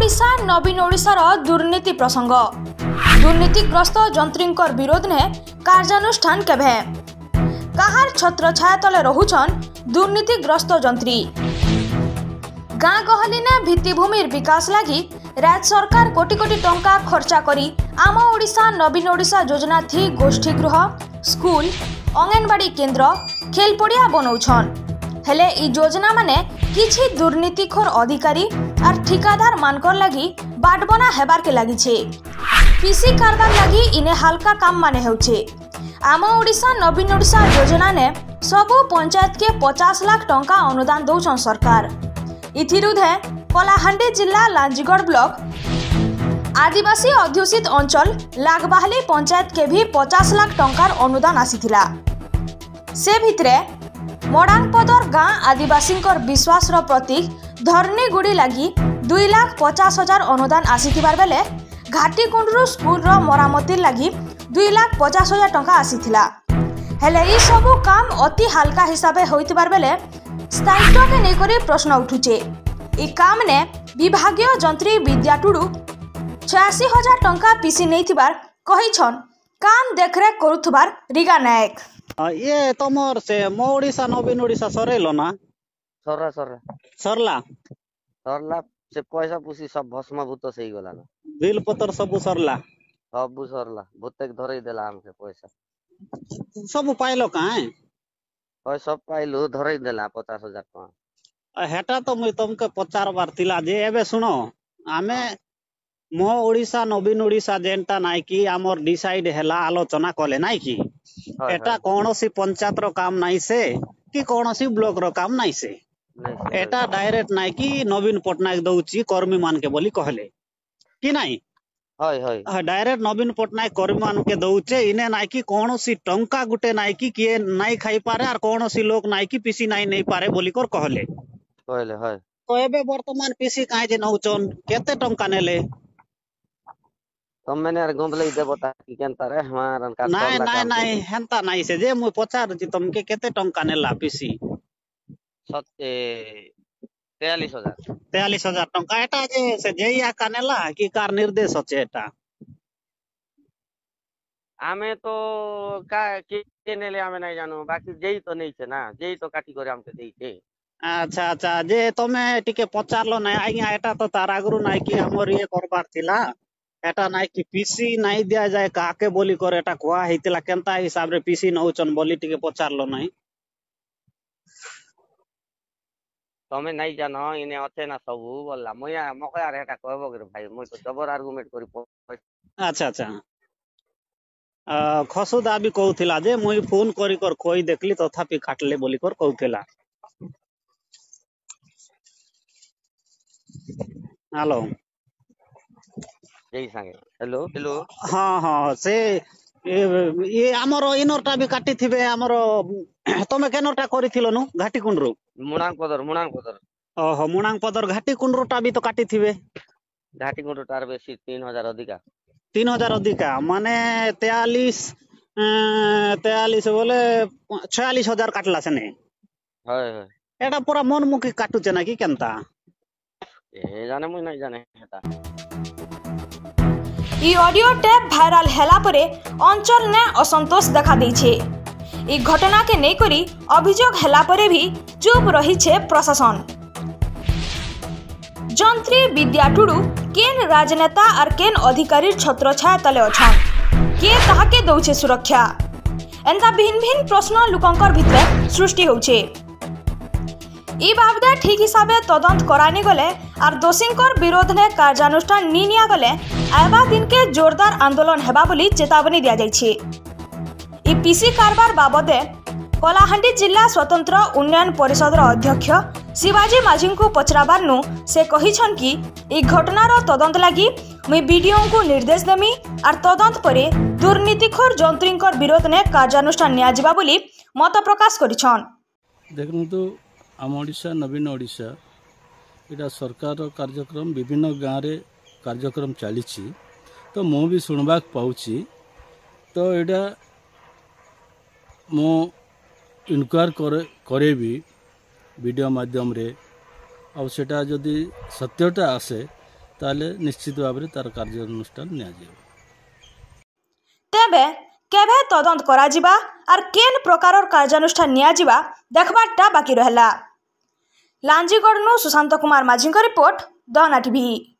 ओडिशा नवीन ओडिशार दुर्नीति प्रसंग दुर्नीतिग्रस्त जंत्रींकर विरोध ने कार्यानुष्ठान केभे कहार छत्र छाया तले रहुछन दुर्नीतिग्रस्त जंत्री गाँ गहली ने भित्तिभूमि विकास लगी राज्य सरकार कोटी कोटी टंका खर्चा करी आम ओडिशा नवीन ओडिशा योजना थी गोष्ठी गृह स्कूल अंगनवाड़ी केन्द्र खेल पड़िया बनौछन हेले ई योजना माने किछि दुर्नीतिखोर अधिकारी और ठिकादार मानकर लगी बाटबना हेबार के लगी छे पीसी कारबार लगी इने हल्का काम माने होछे आम ओडिशा नवीन ओडिशा योजना ने सबु पंचायत के 50 लाख टंका अनुदान दौछन सरकार इथिरुधे कलाहांडी जिला लांजीगढ़ ब्लॉक आदिवासी अध्युषित अंचल लागबाहली पंचायत के भी 50 लाख टंकार अनुदान आसीथिला से भितरे मडांगपदर गाँ आदिवासी विश्वास प्रतीक धरणीगुड़ी लगी 2,50,000 अनुदान आसीथिबार बेले घाटीकुंडरू स्कूल रो मरामती लगी 2,50,000 टंका आसीथिला हेले ई सबु काम अति हल्का हिसाबे होइतिबार बेले स्थायित्व के नेकरी प्रश्न उठुचे ई काम ने विभागीय जंत्री विद्या टुडू 86,000 टंका पीसी नैथिबार कहिछन काम देखरेख करुथबार रिगा नायक ये तमर से मो ओडिशा नवीन ओडिशा सरैलो ना सरला सरला से पैसा पुसी सब भस्मभूत से गला ना बिल पत्र सब सरला भूतेक धरई देला हमके पैसा सब पाइलो काहे ओय सब पाइलु धरई देला 50,000 टका हेटा तो मुई तुमके पचारबार थिला जे एबे सुनो आमे मो ओडिशा नवीन ओडिशा जेनटा नाइ कि आमर डिसाइड हैला आलोचना कले नाइ कि एटा कोनोसी पंचायत रो काम नाइ से कि कोनोसी ब्लॉक रो काम नाइ से एटा डायरेक्ट नाइ कि नवीन पटनायक दउची कर्मी मान के बोली कहले कि नाइ हय डायरेक्ट नवीन पटनायक कर्मी मान के दउचे इने नाइ कि कोनोसी टंका गुटे नाइ कि किए नाइ खाई पारे और कोनोसी लोक नाइ कि पीसी नाइ नै पारे बोली कर कहले हय तो एबे वर्तमान पीसी काहे जे नउचन केते टंका नेले तम मैंने यार गोंदले देबता कि केनता रे हमारन का नाइ हेंता नाइ से जे मु पचार छि तुमके केते टंका नेला पीसी 43,000 टंका एटा जे से जेइया का नेला कि कार निर्देश अछि एटा आमे तो का के नेले आमे नै जानो बाकी जेई तो नै छे ना जेई तो काटी करे हमके देई छे अच्छा जे तमे टिके पचारलो नै आइया एटा तो तार आगरु नाइ कि हमर ये करबार थिला एटा नाइ कि पीसी नाइ दिया जाए काके बोली कर एटा कोआ हेतिला केनता हिसाब रे पीसी नउचन बोली टिके पचारलो नै तमे नै जानो इने अथे ना सबु बोलला मोया मको यार एटा कहबो गे भाई मोय तो जबर आर्गुमेंट करी अच्छा खसु दाबी कहउथिला जे मुई फोन करी कर कोई देखली तथापि काटले बोली कर कहउथिला हेलो जय संगे हेलो हाँ से ये आमरो इनरटा भी काटी थिबे आमरो तमे केनरटा करिथिलो नु घाटी कुंडरू मुणांग पदर ओहो मुणांग पदर घाटी कुंडरूटा भी तो काटी थिबे घाटी कुंडरूटार बेसी 3,000 अधिका 3,000 अधिका माने 43 बोले 46,000 काटला से ने हय एटा पूरा मनमुखी काटू छे ना कि केनता ए जाने मुई नै जाने हेता ई ऑडियो टेप भाइराल हैला परे अंचल ने असंतोष देखा दैछे ई घटना के नै करी अभियोग हैला परे भी चुप रही छे प्रशासन जंत्री विद्या टुडू केन राजनेता और केन अधिकारी छत्रछाया तले अछन के ताहाके दउछे सुरक्षा एंता भिन्न प्रश्न लोकंकर भितरे सृष्टि होउछे ई बाबदे ठीक हिसाबे तदंत करानी गले और दोषींकर विरोध ने कार्यानुष्ठान नी निया गले आयबा दिन के जोरदार आंदोलन हेबा बोली चेतावनी दिया जाइछे ई पीसी कारबार बाबदे कलाहांडी जिला स्वतंत्र उन्नयन परिषद अध्यक्ष शिवाजी माझी को पचराबार नु से कहिछन कि ई घटनार तदंत लगी मुई वीडियो को निर्देश देमी और तदंत परे दुर्नीतिखोर जंत्रींकर विरोध ने कार्यानुष्ठान निया जिबा बोली मत प्रकाश करिछन देखनु तो आम ओडिशा नवीन ओडिशा इटा सरकार कार्यक्रम विभिन्न गाँव रे कार्यक्रम चली तो मु भी शुणवाक पाऊँ तो यहाँ मु इनक्वायर करेबी वीडियो माध्यम रे और सेटा जदि सत्यता आसे ताले निश्चित भाव में तार कार्यानुष्ठान नियाजिब। तेबे केभे तदंत करा जिबा आर केन प्रकार कार्यानुष्ठान नियाजिबा देखबाटा बाकी रहला। लांजीगढ़ सुशांत कुमार माझी रिपोर्ट, द ना टीवी।